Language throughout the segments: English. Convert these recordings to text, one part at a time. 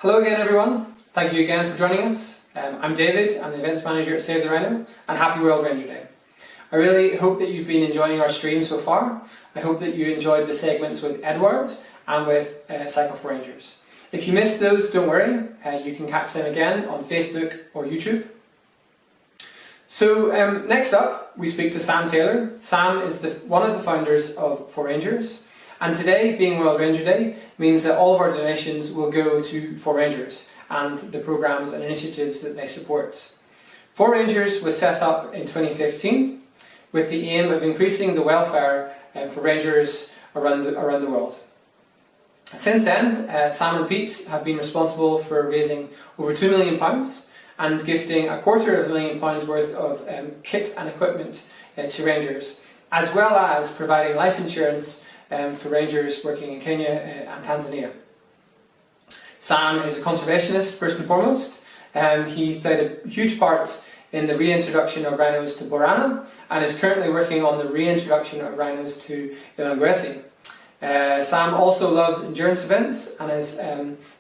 Hello again, everyone. Thank you again for joining us. I'm David, I'm the events manager at Save the Rhino, and happy World Ranger Day. I really hope that you've been enjoying our stream so far. I hope that you enjoyed the segments with Edward and with Cycle ForRangers. If you missed those, don't worry, you can catch them again on Facebook or YouTube. So next up, we speak to Sam Taylor. Sam is one of the founders of ForRangers. And today, being World Ranger Day, means that all of our donations will go to ForRangers and the programs and initiatives that they support. ForRangers was set up in 2015 with the aim of increasing the welfare for rangers around the world. Since then, Sam and Pete have been responsible for raising over £2 million and gifting £250,000 worth of kit and equipment to rangers, as well as providing life insurance for rangers working in Kenya and Tanzania. Sam is a conservationist first and foremost. He played a huge part in the reintroduction of rhinos to Borana and is currently working on the reintroduction of rhinos to Ilangwesi. Sam also loves endurance events and has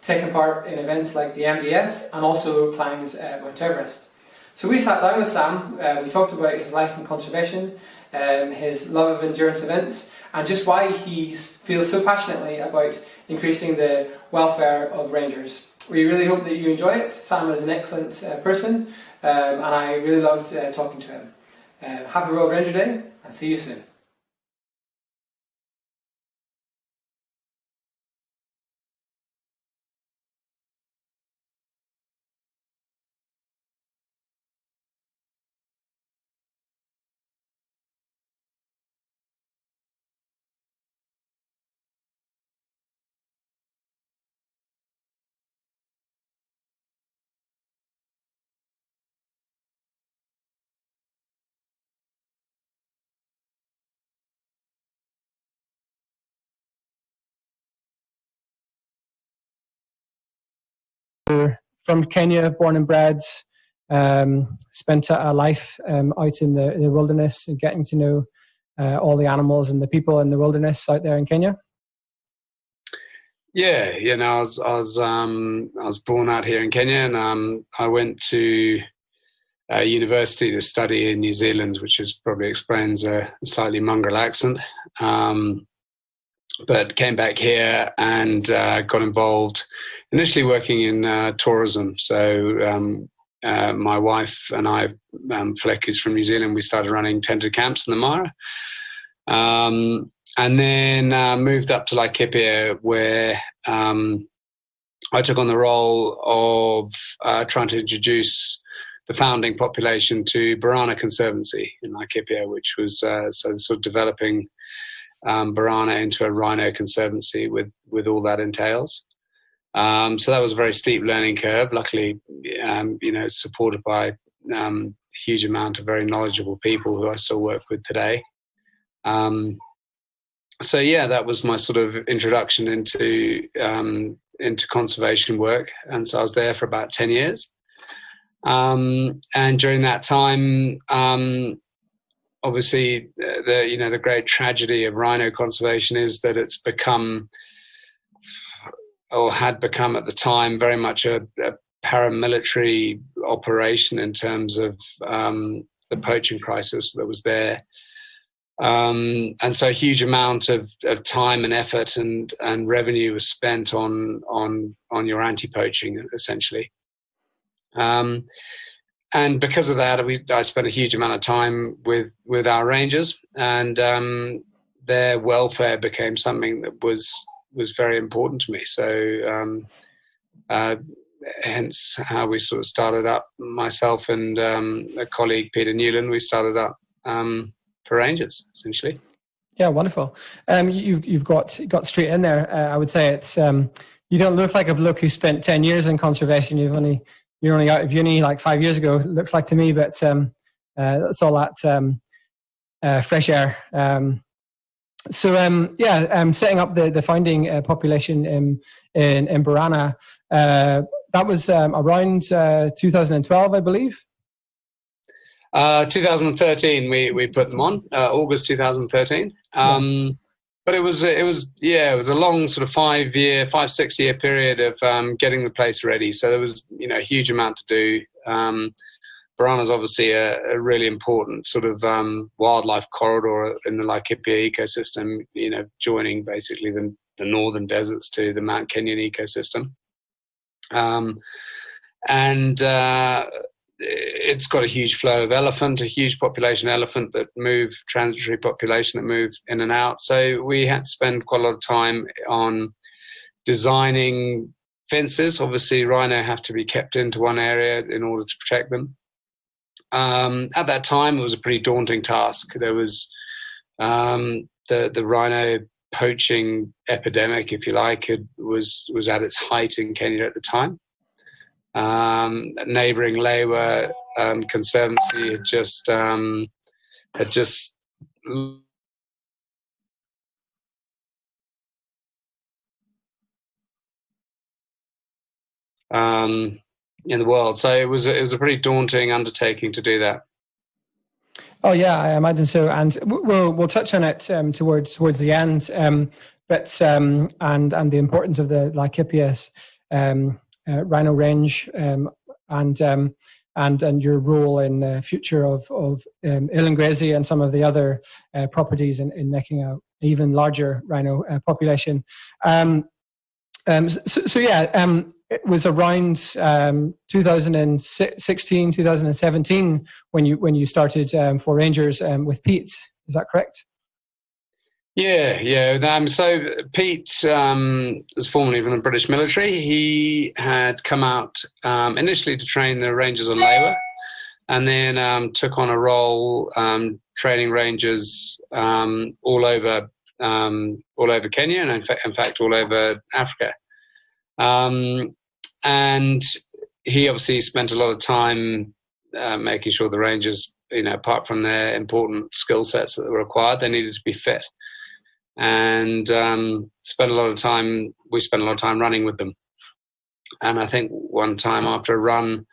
taken part in events like the MDS and also climbed Mount Everest. So we sat down with Sam, we talked about his life in conservation, his love of endurance events, and just why he feels so passionately about increasing the welfare of rangers. We really hope that you enjoy it. Sam is an excellent person, and I really loved talking to him. Happy World Ranger Day, and see you soon. From Kenya, born and bred, spent a life out in the wilderness and getting to know all the animals and the people in the wilderness out there in Kenya. Yeah, I was born out here in Kenya, and I went to university to study in New Zealand, which probably explains a slightly mongrel accent. But came back here and got involved initially working in tourism. So my wife and I, Fleck is from New Zealand, we started running tented camps in the Mara. And then moved up to Laikipia, where I took on the role of trying to introduce the founding population to Borana Conservancy in Laikipia, which was sort of developing Borana into a rhino conservancy with all that entails. So that was a very steep learning curve. Luckily, supported by a huge amount of very knowledgeable people who I still work with today. So yeah, that was my sort of introduction into conservation work, and so I was there for about 10 years. And during that time, obviously, the great tragedy of rhino conservation is that it's become, or had become at the time, very much a paramilitary operation in terms of the poaching crisis that was there. And so a huge amount of time and effort and revenue was spent on your anti-poaching, essentially. And because of that, I spent a huge amount of time with our rangers, and their welfare became something that was very important to me. So hence how we sort of started up, myself and a colleague, Pete Newland, we started up ForRangers, essentially. Yeah, wonderful. You've got straight in there. I would say it's you don't look like a bloke who spent 10 years in conservation. You're only out of uni like 5 years ago, it looks like to me, but that's all that fresh air. Setting up the founding population in Borana, that was around 2012, I believe. 2013, we put them on, August 2013. But it was a long sort of 6 year period of getting the place ready. So there was a huge amount to do. Barana's obviously a really important sort of wildlife corridor in the Laikipia ecosystem. Joining basically the northern deserts to the Mount Kenyan ecosystem, and it's got a huge flow of elephant, a huge population elephant that move, transitory population that move in and out. So we had to spend quite a lot of time on designing fences. Obviously, rhino have to be kept into one area in order to protect them. At that time, it was a pretty daunting task. There was the rhino poaching epidemic, if you like, was at its height in Kenya at the time. Neighbouring Lewa Conservancy had just in the world, so it was a pretty daunting undertaking to do that. Oh yeah, I imagine so, and we'll touch on it towards the end. But and the importance of the Laikipia rhino range, and your role in the future of Ilengwezi and some of the other properties in making an even larger rhino population. It was around 2016, 2017 when you started ForRangers with Pete. Is that correct? Yeah. So Pete was formerly from the British military. He had come out initially to train the rangers on Lewa, and then took on a role training rangers all over Kenya, and in fact all over Africa. And he obviously spent a lot of time making sure the rangers, apart from their important skill sets that were required, they needed to be fit. And we spent a lot of time running with them. And I think one time after a run,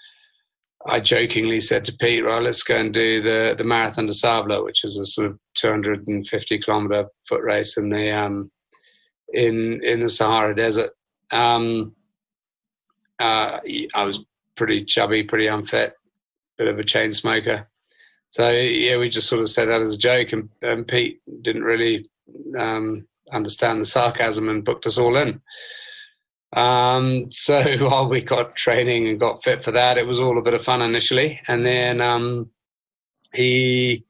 I jokingly said to Pete, "Right, let's go and do the Marathon des Sables, which is a sort of 250-kilometer foot race in the Sahara Desert." I was pretty chubby, pretty unfit, bit of a chain smoker. So yeah, we just sort of said that as a joke, and Pete didn't really understand the sarcasm and booked us all in. So while we got training and got fit for that, it was all a bit of fun initially, and then we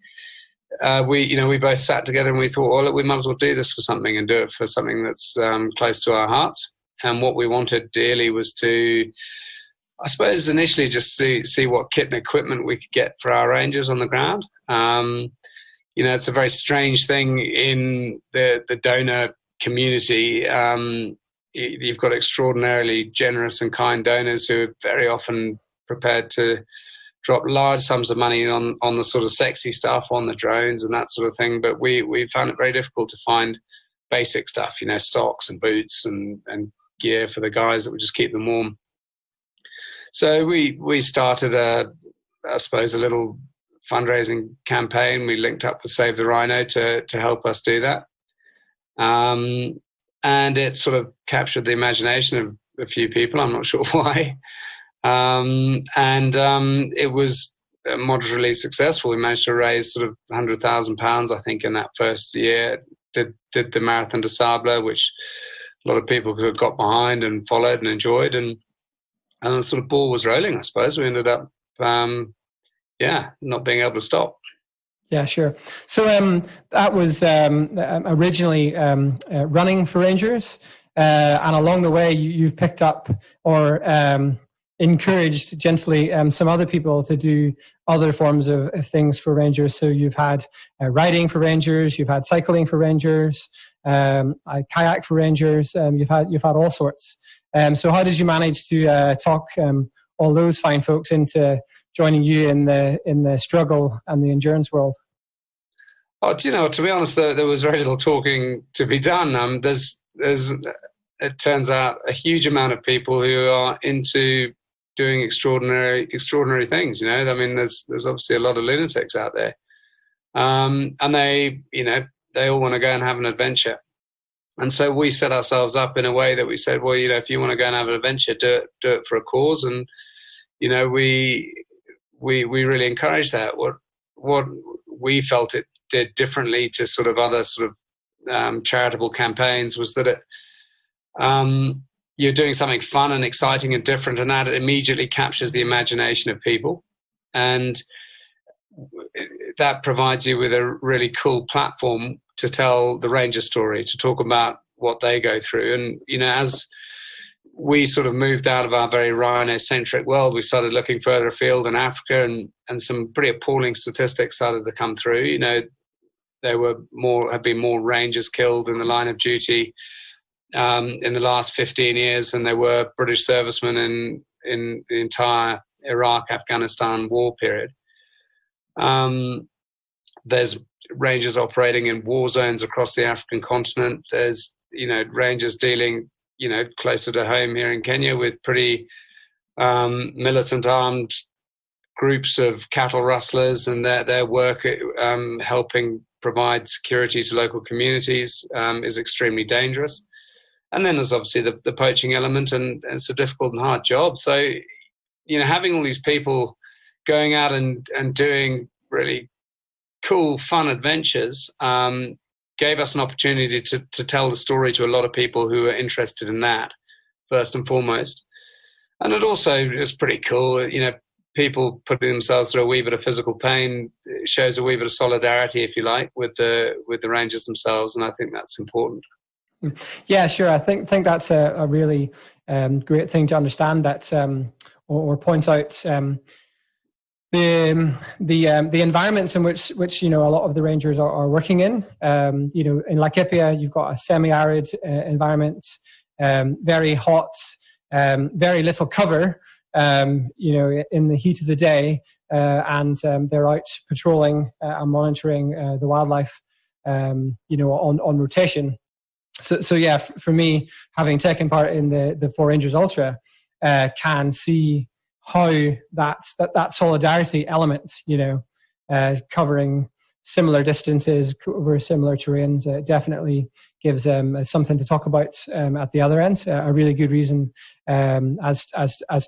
both sat together and we thought, well, we might as well do this for something and do it for something that's close to our hearts. And what we wanted dearly was to, I suppose, initially just see what kit and equipment we could get for our rangers on the ground. It's a very strange thing in the donor community. You've got extraordinarily generous and kind donors who are very often prepared to drop large sums of money on the sort of sexy stuff, on the drones and that sort of thing. But we found it very difficult to find basic stuff, socks and boots and gear for the guys that would just keep them warm. So we started a little fundraising campaign. We linked up with Save the Rhino to help us do that. And it sort of captured the imagination of a few people. I'm not sure why. It was moderately successful. We managed to raise sort of £100,000, I think, in that first year. Did the Marathon des Sables, which a lot of people could have got behind and followed and enjoyed, and the sort of ball was rolling, I suppose. We ended up, not being able to stop. Yeah, sure. So that was originally running ForRangers, and along the way you've picked up or encouraged gently some other people to do other forms of things for Rangers. So you've had riding for Rangers, you've had cycling for Rangers, kayak for Rangers. You've had all sorts. So how did you manage to talk all those fine folks into joining you in the struggle and the endurance world? Oh, to be honest, there was very little talking to be done. There's it turns out a huge amount of people who are into doing extraordinary things. I mean, there's obviously a lot of lunatics out there, and they all want to go and have an adventure. And so we set ourselves up in a way that we said, well, if you want to go and have an adventure, do it for a cause. And, we really encourage that. What we felt it did differently to sort of other sort of charitable campaigns was that you're doing something fun and exciting and different, and that immediately captures the imagination of people. And that provides you with a really cool platform to tell the ranger story, to talk about what they go through. And, as we sort of moved out of our very rhino-centric world, we started looking further afield in Africa, and some pretty appalling statistics started to come through. There have been more rangers killed in the line of duty in the last 15 years than there were British servicemen in the entire Iraq-Afghanistan war period. There's rangers operating in war zones across the African continent. There's, rangers dealing, closer to home here in Kenya with pretty militant armed groups of cattle rustlers, and their work helping provide security to local communities is extremely dangerous. And then there's obviously the poaching element, and it's a difficult and hard job. So, having all these people going out and doing really cool, fun adventures gave us an opportunity to tell the story to a lot of people who are interested in that, first and foremost. And it also is pretty cool, people putting themselves through a wee bit of physical pain shows a wee bit of solidarity, if you like, with the rangers themselves, and I think that's important. Yeah, sure. I think that's a really great thing to understand, that or point out the environments in which a lot of the rangers are working in. In Laikipia, you've got a semi-arid environment, very hot, very little cover. In the heat of the day, and they're out patrolling and monitoring the wildlife, on rotation. So yeah, for me, having taken part in the ForRangers Ultra, can see how that solidarity element, covering similar distances over similar terrains, definitely gives something to talk about at the other end. A really good reason as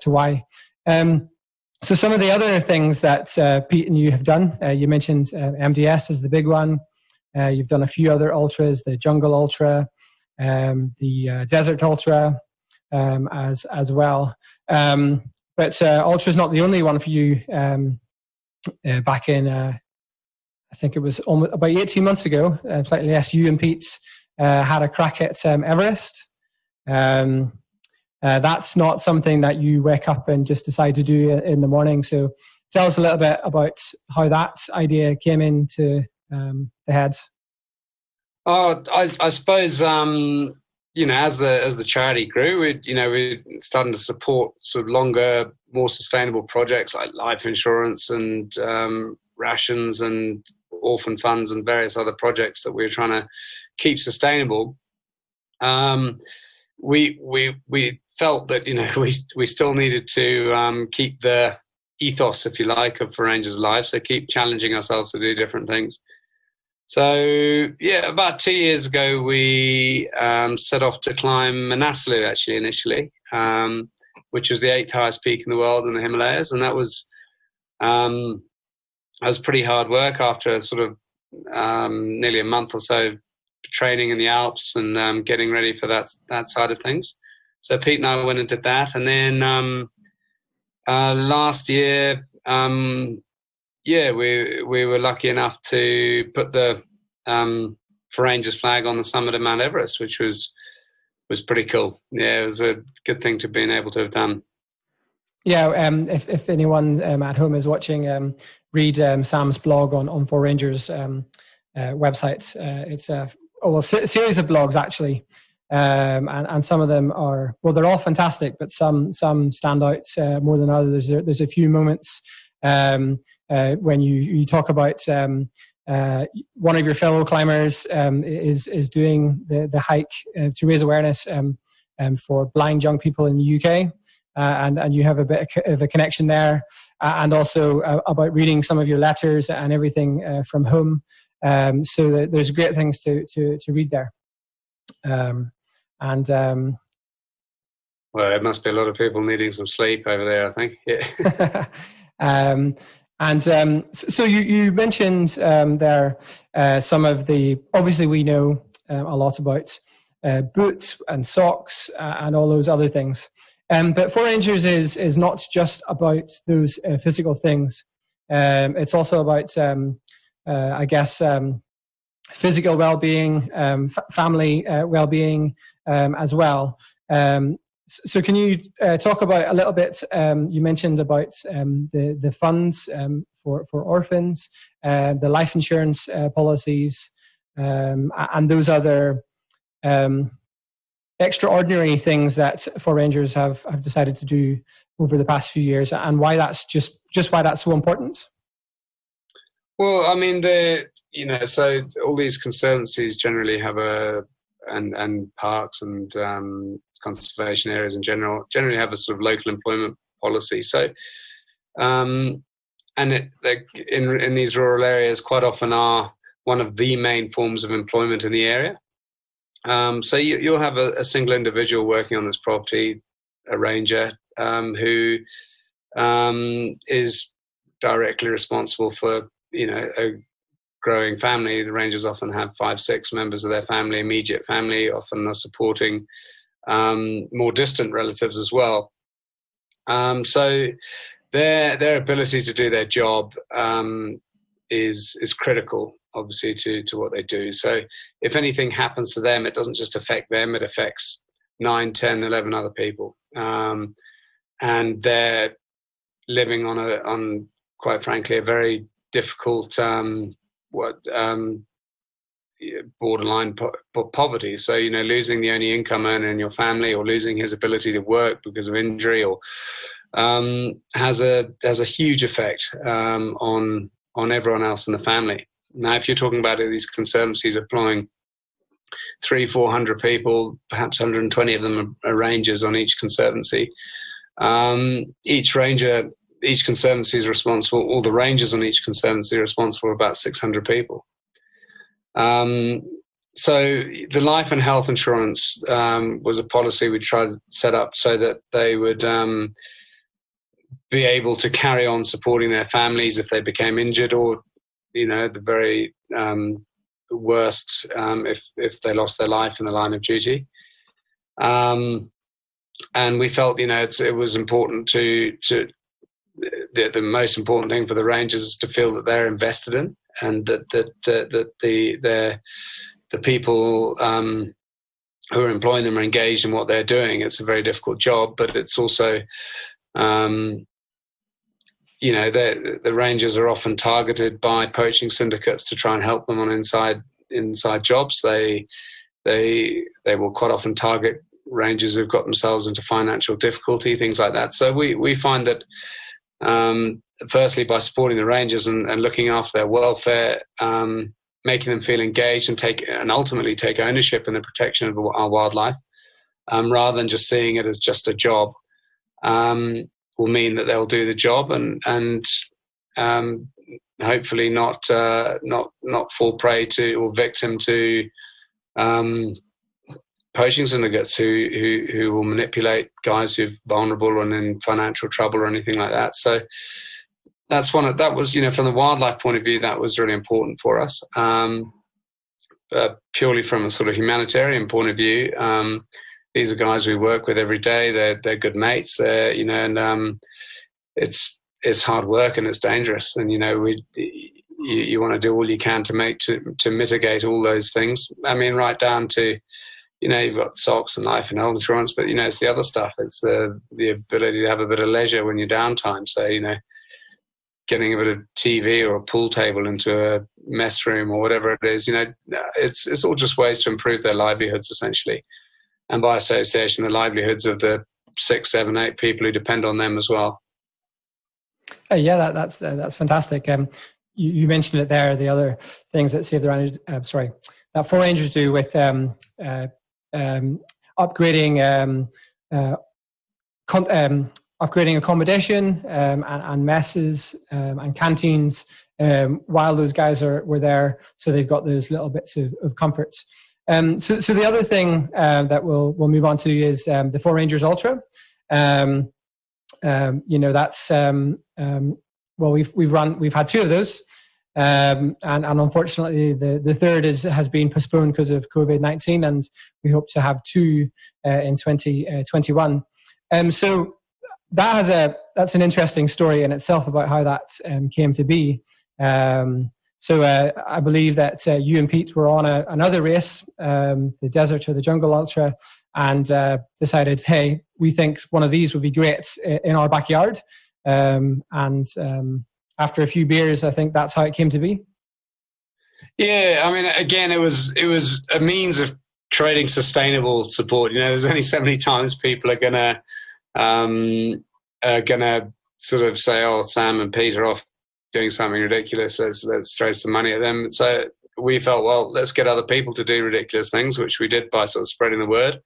to why. So some of the other things that Pete and you have done, you mentioned MDS is the big one. You've done a few other ultras, the Jungle Ultra, the Desert Ultra, as well. But Ultra is not the only one for you. Back in, I think it was about 18 months ago, slightly less, you and Pete had a crack at Everest. That's not something that you wake up and just decide to do in the morning. So tell us a little bit about how that idea came into the head. Oh, I suppose as the charity grew, we're starting to support sort of longer, more sustainable projects like life insurance and rations and orphan funds and various other projects that we're trying to keep sustainable. We felt that we still needed to keep the ethos, if you like, of ForRangers Life, so keep challenging ourselves to do different things. So yeah, about 2 years ago, we set off to climb Manaslu, actually, initially, which was the 8th highest peak in the world in the Himalayas, and that was pretty hard work after sort of nearly a month or so training in the Alps and getting ready for that side of things. So Pete and I went and did that, and then last year. We were lucky enough to put the ForRangers flag on the summit of Mount Everest, which was pretty cool. Yeah, it was a good thing to being able to have done. Yeah, if anyone at home is watching, read Sam's blog on ForRangers website. It's a series of blogs, actually, and some of them are, well, they're all fantastic, but some stand out more than others. There's a few moments when you talk about one of your fellow climbers is doing the hike to raise awareness for blind young people in the UK, and you have a bit of a connection there, and also about reading some of your letters and everything from home. So there's great things to read there. And well, there must be a lot of people needing some sleep over there, I think. Yeah. So you mentioned there some of the, obviously we know a lot about boots and socks and all those other things. But ForRangers is not just about those physical things. It's also about, I guess, physical well-being, family well-being as well. So can you talk about a little bit, you mentioned about the funds for orphans, the life insurance policies, and those other extraordinary things that ForRangers have decided to do over the past few years, and why that's just why that's so important? Well, I mean, so all these conservancies generally have and parks and conservation areas in generally have a sort of local employment policy. So, in these rural areas, quite often are one of the main forms of employment in the area. So you'll have a single individual working on this property, a ranger, who is directly responsible for a growing family. The rangers often have 5-6 members of their family, immediate family, often are supporting more distant relatives as well. So their ability to do their job is critical, obviously, to what they do. So if anything happens to them, it doesn't just affect them, it affects 9, 10, 11 other people. And they're living on quite frankly, a very difficult, borderline poverty. So, losing the only income earner in your family, or losing his ability to work because of injury, or has a huge effect on everyone else in the family. Now, if you're talking about these conservancies employing 300-400 people, perhaps 120 of them are rangers on each conservancy. Each conservancy is responsible, all the rangers on each conservancy are responsible for about 600 people. So the life and health insurance was a policy we tried to set up so that they would be able to carry on supporting their families if they became injured, or the very worst if they lost their life in the line of duty. And we felt it was important to the most important thing for the rangers is to feel that they're invested in, and that the people who are employing them are engaged in what they're doing. It's a very difficult job, but it's also the rangers are often targeted by poaching syndicates to try and help them on inside jobs. They will quite often target rangers who've got themselves into financial difficulty, things like that. So we find that firstly, by supporting the rangers and looking after their welfare, making them feel engaged and ultimately take ownership in the protection of our wildlife, rather than just seeing it as just a job, will mean that they'll do the job and hopefully not fall prey to or victim to poaching syndicates who will manipulate guys who are vulnerable and in financial trouble or anything like that. So that was from the wildlife point of view, that was really important for us. Purely from a sort of humanitarian point of view, these are guys we work with every day. They're good mates. And it's hard work and it's dangerous. And you want to do all you can to mitigate all those things. I mean, right down to you've got socks and life and health insurance, but it's the other stuff. It's the ability to have a bit of leisure when you're downtime. So getting a bit of TV or a pool table into a mess room or whatever it is. It's all just ways to improve their livelihoods essentially, and by association, the livelihoods of the 6, 7, 8 people who depend on them as well. Yeah, that's fantastic. You mentioned it there. The other things that that ForRangers do with upgrading upgrading accommodation and messes and canteens while those guys were there, so they've got those little bits of comfort. So the other thing that we'll move on to is the ForRangers Ultra. That's well, we've had two of those, and unfortunately the third has been postponed because of COVID-19, and we hope to have two in 2021. So that's an interesting story in itself about how that came to be. So I believe that you and Pete were on another race, the Desert or the Jungle Ultra, and decided, hey, we think one of these would be great in our backyard. After a few beers, I think that's how it came to be. Yeah, I mean, again, it was a means of creating sustainable support. There's only so many times people are gonna sort of say, "Oh, Sam and Pete are off doing something ridiculous. Let's throw some money at them." So we felt, well, let's get other people to do ridiculous things, which we did by sort of spreading the word.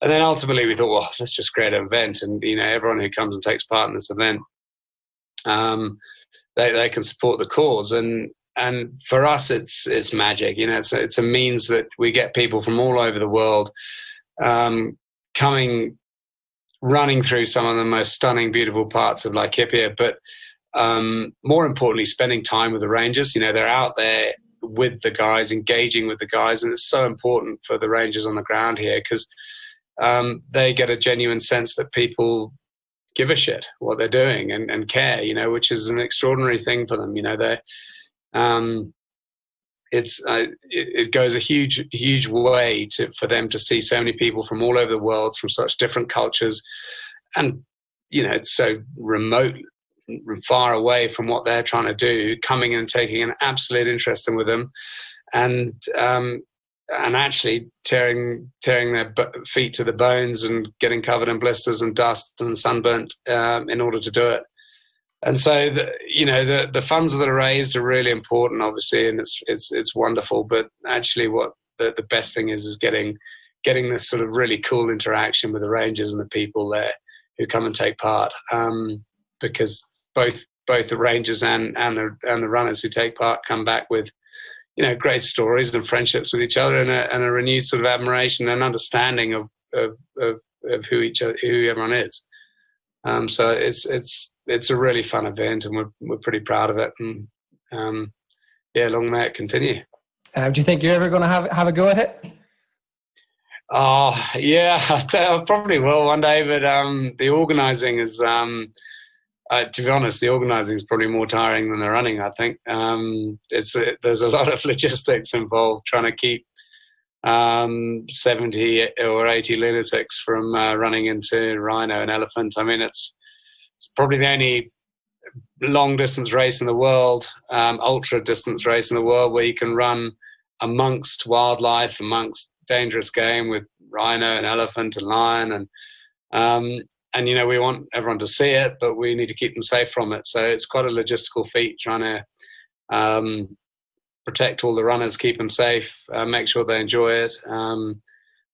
And then ultimately we thought, well, let's just create an event, and everyone who comes and takes part in this event, they can support the cause. And for us, it's magic. It's a means that we get people from all over the world running through some of the most stunning, beautiful parts of Laikipia, but more importantly, spending time with the rangers. They're out there with the guys, engaging with the guys, and it's so important for the rangers on the ground here because they get a genuine sense that people give a shit what they're doing and care, which is an extraordinary thing for them. It goes a huge way for them to see so many people from all over the world, from such different cultures, and it's so remote, far away from what they're trying to do, coming and taking an absolute interest in with them, and actually tearing their feet to the bones and getting covered in blisters and dust and sunburnt in order to do it. And so, the funds that are raised are really important, obviously, and it's wonderful. But actually, what the best thing is getting this sort of really cool interaction with the rangers and the people there who come and take part, because both the rangers and the runners who take part come back with great stories and friendships with each other, and a renewed sort of admiration and understanding of who everyone is. So it's a really fun event, and we're pretty proud of it. And long may it continue. Do you think you're ever going to have a go at it? Oh yeah, I probably will one day. But the organising is, to be honest, the organising is probably more tiring than the running. I think there's a lot of logistics involved trying to keep 70 or 80 lunatics from running into rhino and elephant. I mean, it's probably the only long distance race in the world, ultra distance race in the world, where you can run amongst wildlife, amongst dangerous game with rhino and elephant and lion, and we want everyone to see it, but we need to keep them safe from it. So it's quite a logistical feat trying to protect all the runners, keep them safe, make sure they enjoy it,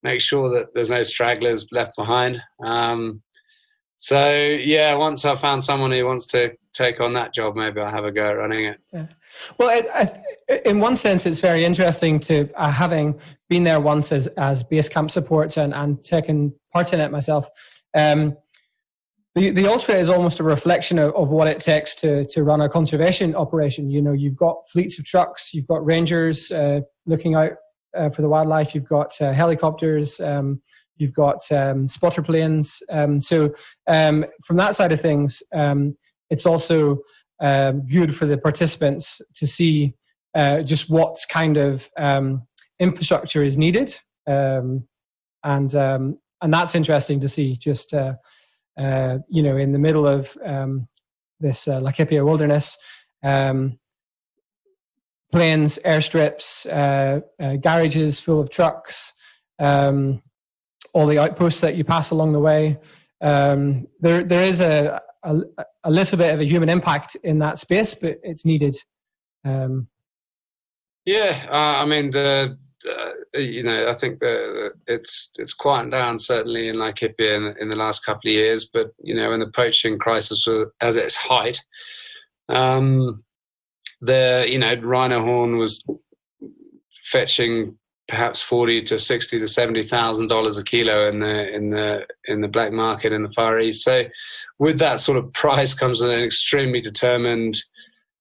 make sure that there's no stragglers left behind. So yeah, once I've found someone who wants to take on that job, maybe I'll have a go at running it. Yeah. Well, in one sense, it's very interesting to having been there once as base camp support and taken part in it myself. The ultra is almost a reflection of what it takes to run a conservation operation. You've got fleets of trucks, you've got rangers looking out for the wildlife, you've got helicopters, you've got spotter planes. So from that side of things, it's also good for the participants to see just what kind of infrastructure is needed, and that's interesting to see. Just in the middle of this Laikipia wilderness, planes, airstrips, garages full of trucks, all the outposts that you pass along the way. There is a little bit of a human impact in that space, but it's needed. I mean, I think it's quieted down certainly in Laikipia in the last couple of years. But when the poaching crisis was at its height, the rhino horn was fetching perhaps $40 to $60 to $70,000 a kilo in the black market in the Far East. So with that sort of price comes an extremely determined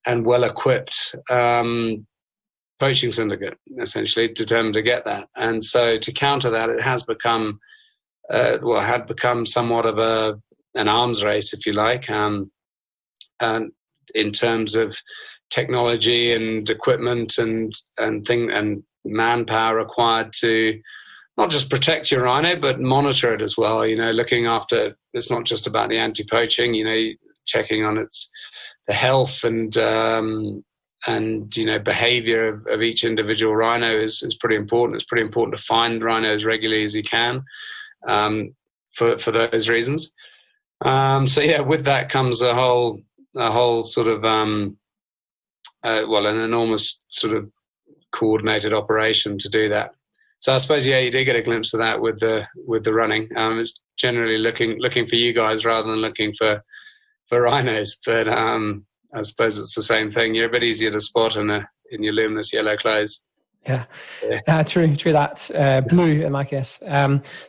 and well-equipped poaching syndicate, essentially determined to get that. And so to counter that, it has become had become somewhat of an arms race, if you like, and in terms of technology and equipment and manpower required to not just protect your rhino, but monitor it as well. Looking after, it's not just about the anti-poaching, checking on the health and behavior of each individual rhino is pretty important. It's pretty important to find rhino as regularly as you can for those reasons. With that comes a whole sort of an enormous sort of coordinated operation to do that. So I suppose you did get a glimpse of that with the running. It's generally looking for you guys rather than looking for rhinos, but I suppose it's the same thing. You're a bit easier to spot in your luminous yellow clothes. Yeah. True that. Blue in my case.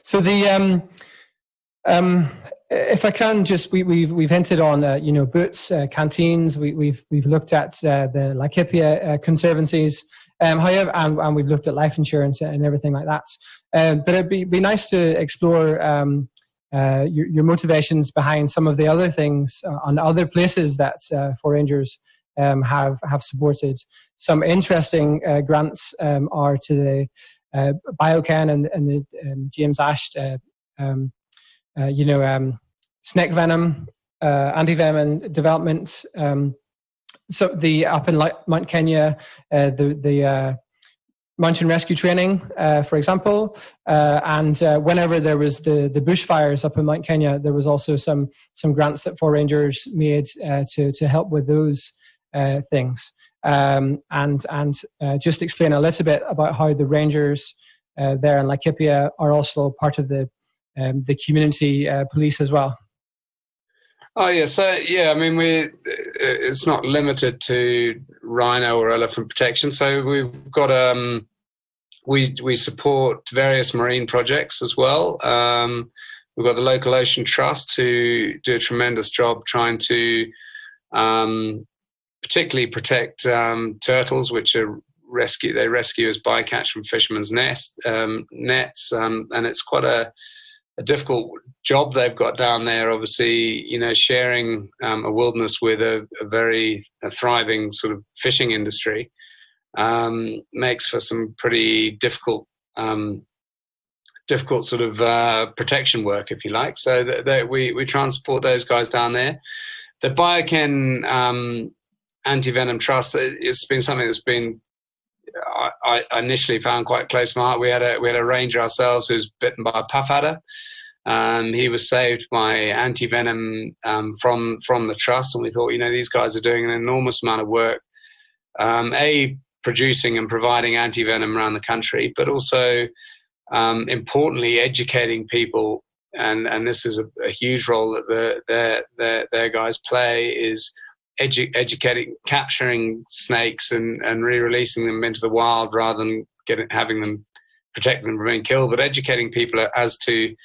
So the if I can just, we've hinted on boots, canteens. We've looked at the Laikipia conservancies. However, and we've looked at life insurance and everything like that. But it'd be nice to explore your motivations behind some of the other things on other places that ForRangers have supported. Some interesting grants are to the Biocan and the James Ashe, snake venom, anti-venom development. So up in Mount Kenya, the mountain rescue training, for example, and whenever there was the bushfires up in Mount Kenya, there was also some grants that ForRangers made to help with those things. And just explain a little bit about how the rangers there in Laikipia are also part of the community police as well. Oh yeah, so I mean, it's not limited to rhino or elephant protection. So we've got we support various marine projects as well. We've got the local Ocean Trust who do a tremendous job trying to particularly protect turtles, which are they rescue as bycatch from fishermen's nets, and it's quite a difficult job they've got down there. Obviously, sharing a wilderness with a very thriving sort of fishing industry makes for some pretty difficult sort of protection work, if you like. So we try and support those guys down there. The Biocan Anti-Venom Trust, it's been something that's been I initially found quite close to my heart. We had a ranger ourselves who was bitten by a puff adder. He was saved by anti-venom from the trust, and we thought, these guys are doing an enormous amount of work, producing and providing anti-venom around the country, but also importantly educating people, and this is a huge role that their guys play, is educating, capturing snakes and re-releasing them into the wild rather than having them protect them from being killed, but educating people as to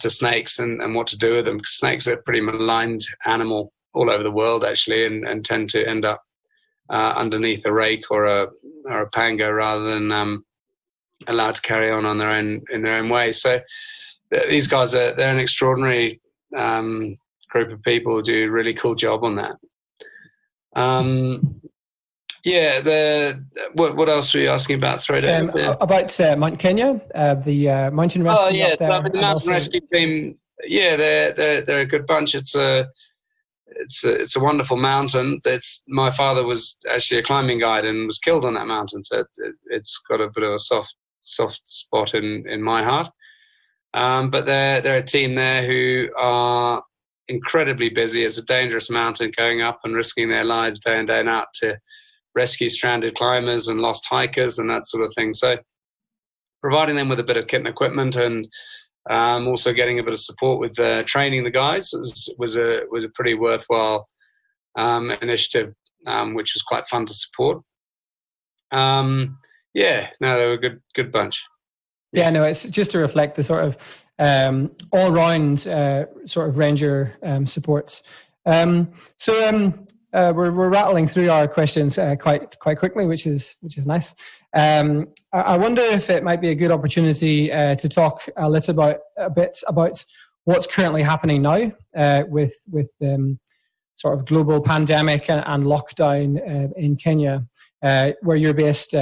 snakes and what to do with them. Because snakes are a pretty maligned animal all over the world, actually, and tend to end up underneath a rake or a pango rather than allowed to carry on in their own way. So these guys they're an extraordinary group of people who do a really cool job on that. What else were you asking about? Sorry, about Mount Kenya, the mountain rescue. Oh yeah, up there, the mountain rescue team. Yeah, they're a good bunch. It's a wonderful mountain. My father was actually a climbing guide and was killed on that mountain, so it's got a bit of a soft spot in my heart. But they're a team there who are incredibly busy. It's a dangerous mountain, going up and risking their lives day in, day out to rescue stranded climbers and lost hikers and that sort of thing. So providing them with a bit of kit and equipment, and also getting a bit of support with training the guys was a pretty worthwhile initiative, which was quite fun to support. Yeah, no, they were a good bunch. Yeah, no, it's just to reflect the sort of all-round sort of Ranger supports. We're rattling through our questions quite quickly, which is nice. I wonder if it might be a good opportunity to talk a bit about what's currently happening now with sort of global pandemic and lockdown in Kenya, where you're based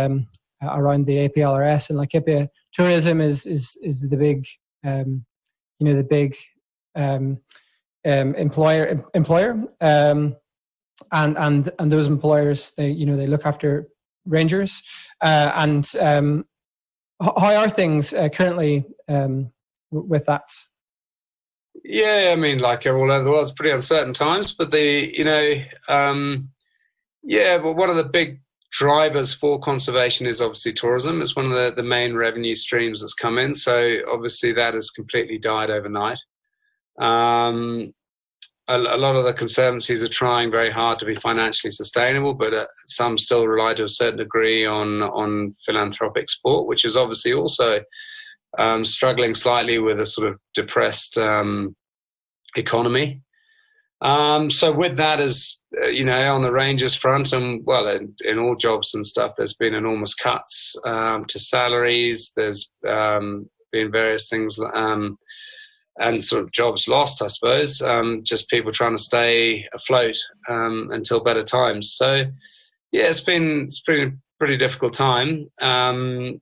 around the APLRS and Laikipia. Tourism is the big, the big employer, and those employers they look after rangers. How are things currently with that? Yeah, I mean, like all over the world, it's pretty uncertain times. But but one of the big drivers for conservation is obviously tourism. It's one of the main revenue streams that's come in. So obviously that has completely died overnight. A lot of the conservancies are trying very hard to be financially sustainable, but some still rely to a certain degree on philanthropic support, which is obviously also struggling slightly with a sort of depressed economy. So with that, as on the Rangers front, and well, in all jobs and stuff, there's been enormous cuts to salaries. There's been various things and sort of jobs lost, I suppose. Just people trying to stay afloat until better times. So yeah, it's been a pretty difficult time. And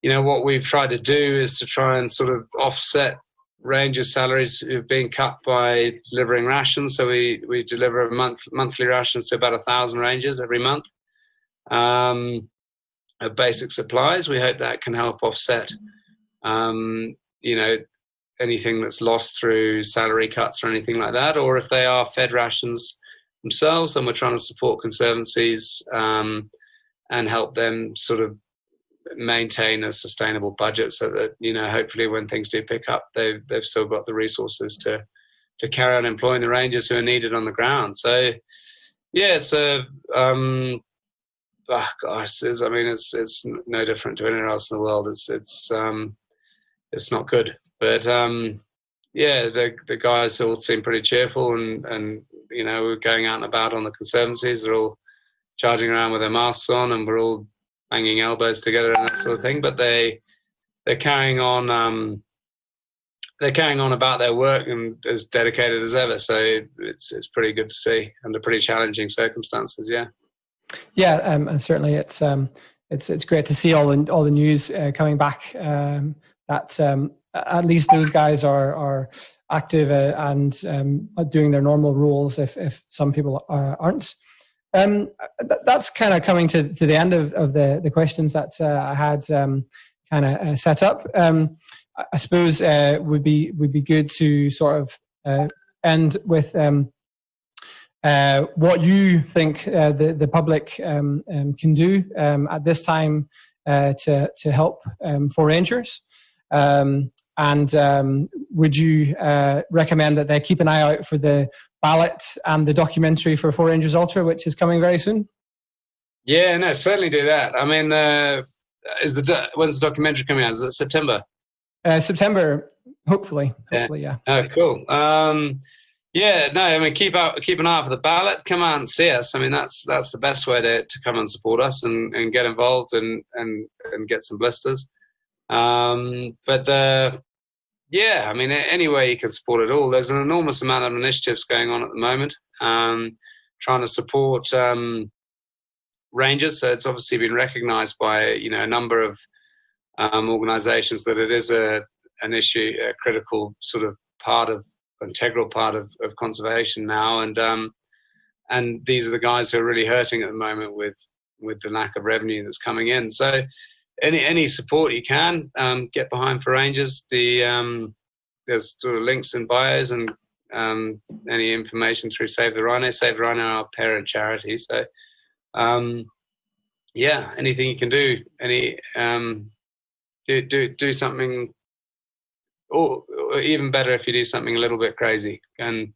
what we've tried to do is to try and sort of offset Rangers' salaries who've been cut by delivering rations. So we deliver monthly rations to about 1,000 Rangers every month of basic supplies. We hope that can help offset, anything that's lost through salary cuts or anything like that. Or if they are fed rations themselves, then we're trying to support conservancies and help them sort of maintain a sustainable budget so that hopefully when things do pick up, they've still got the resources to carry on employing the rangers who are needed on the ground. So yeah, it's it's no different to anywhere else in the world. It's not good, but the guys all seem pretty cheerful, and we're going out and about on the conservancies. They're all charging around with their masks on, and we're all banging elbows together and that sort of thing. But they're carrying on. They're carrying on about their work and as dedicated as ever. So it's pretty good to see under pretty challenging circumstances. Yeah. Yeah, and certainly it's great to see all the news coming back. That at least those guys are active and doing their normal roles. If some people aren't. That's kind of coming to the end of the questions that I had kind of set up. I suppose would be good to sort of end with what you think the public can do at this time to help ForRangers. And would you recommend that they keep an eye out for the ballot and the documentary for ForRangers Ultra, which is coming very soon? Yeah, no, certainly do that. I mean, when's the documentary coming out? Is it September? September, hopefully, yeah. Oh, cool. Yeah, no, I mean, keep an eye out for the ballot. Come out and see us. I mean, that's the best way to come and support us and get involved and get some blisters. Yeah, I mean, any way you can support it all. There's an enormous amount of initiatives going on at the moment, trying to support Rangers. So it's obviously been recognised by a number of organisations that it is an issue, a critical sort of integral part of conservation now. And these are the guys who are really hurting at the moment with the lack of revenue that's coming in. So any support you can get behind ForRangers. There's sort of links in bios and any information through Save the Rhino. Save the Rhino are our parent charity. So yeah, anything you can do, do something, or even better if you do something a little bit crazy and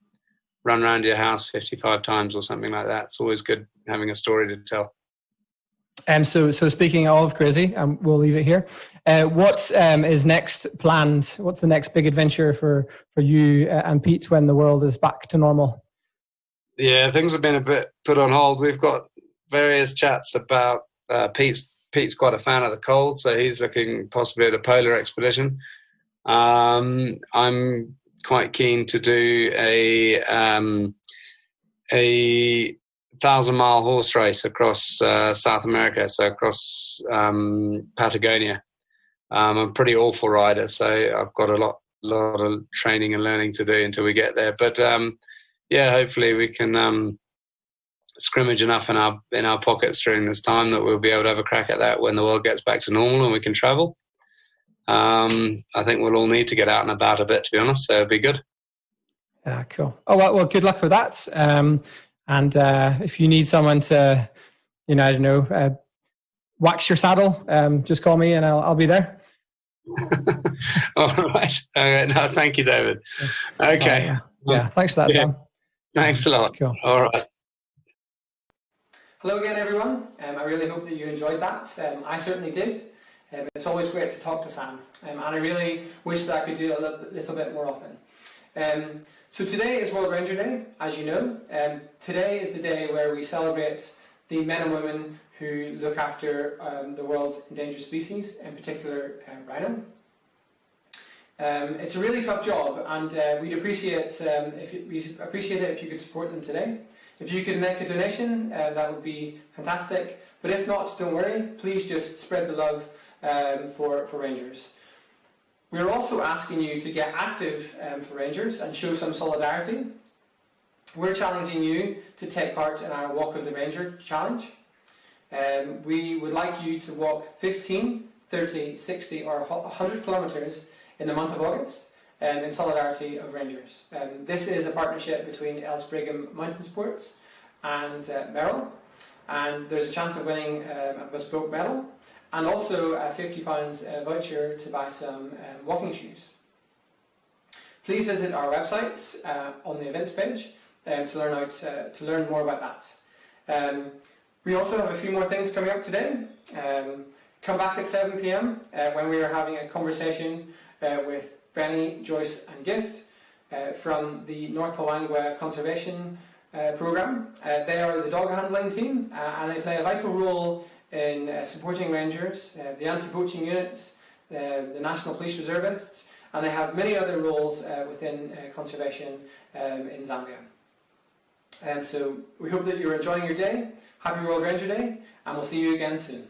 run around your house 55 times or something like that. It's always good having a story to tell. So speaking of crazy, we'll leave it here. What is next planned? What's the next big adventure for you and Pete when the world is back to normal? Yeah, things have been a bit put on hold. We've got various chats about Pete's quite a fan of the cold, so he's looking possibly at a polar expedition. I'm quite keen to do a 1,000-mile horse race across South America, so across Patagonia. I'm a pretty awful rider, so I've got a lot of training and learning to do until we get there. But yeah, hopefully we can scrimmage enough in our pockets during this time that we'll be able to have a crack at that when the world gets back to normal and we can travel. I think we'll all need to get out and about a bit, to be honest, so it'll be good. Yeah, cool. Oh, well, good luck with that. And if you need someone to, I don't know, wax your saddle, just call me and I'll be there. All right. No, thank you, David. Okay. Yeah, thanks for that, Sam. Thanks a lot. Cool. All right. Hello again, everyone. I really hope that you enjoyed that. I certainly did. It's always great to talk to Sam, and I really wish that I could do it a little bit more often. So today is World Ranger Day, as you know. Today is the day where we celebrate the men and women who look after the world's endangered species, in particular rhino. It's a really tough job, and we'd appreciate it if you could support them today. If you could make a donation, that would be fantastic. But if not, don't worry. Please just spread the love for Rangers. We're also asking you to get active for Rangers and show some solidarity. We're challenging you to take part in our Walk of the Ranger challenge. We would like you to walk 15, 30, 60 or 100 kilometres in the month of August in solidarity of Rangers. This is a partnership between Els Brigham Mountain Sports and Merrill, and there's a chance of winning a bespoke medal and also a £50 voucher to buy some walking shoes. Please visit our website on the events page to learn more about that. We also have a few more things coming up today. Come back at 7 p.m. When we are having a conversation with Brenny, Joyce and Gift from the North Hawangwa Conservation Programme. They are the dog handling team and they play a vital role in supporting rangers, the anti-poaching units, the National Police Reservists, and they have many other roles within conservation in Zambia. So we hope that you're enjoying your day. Happy World Ranger Day, and we'll see you again soon.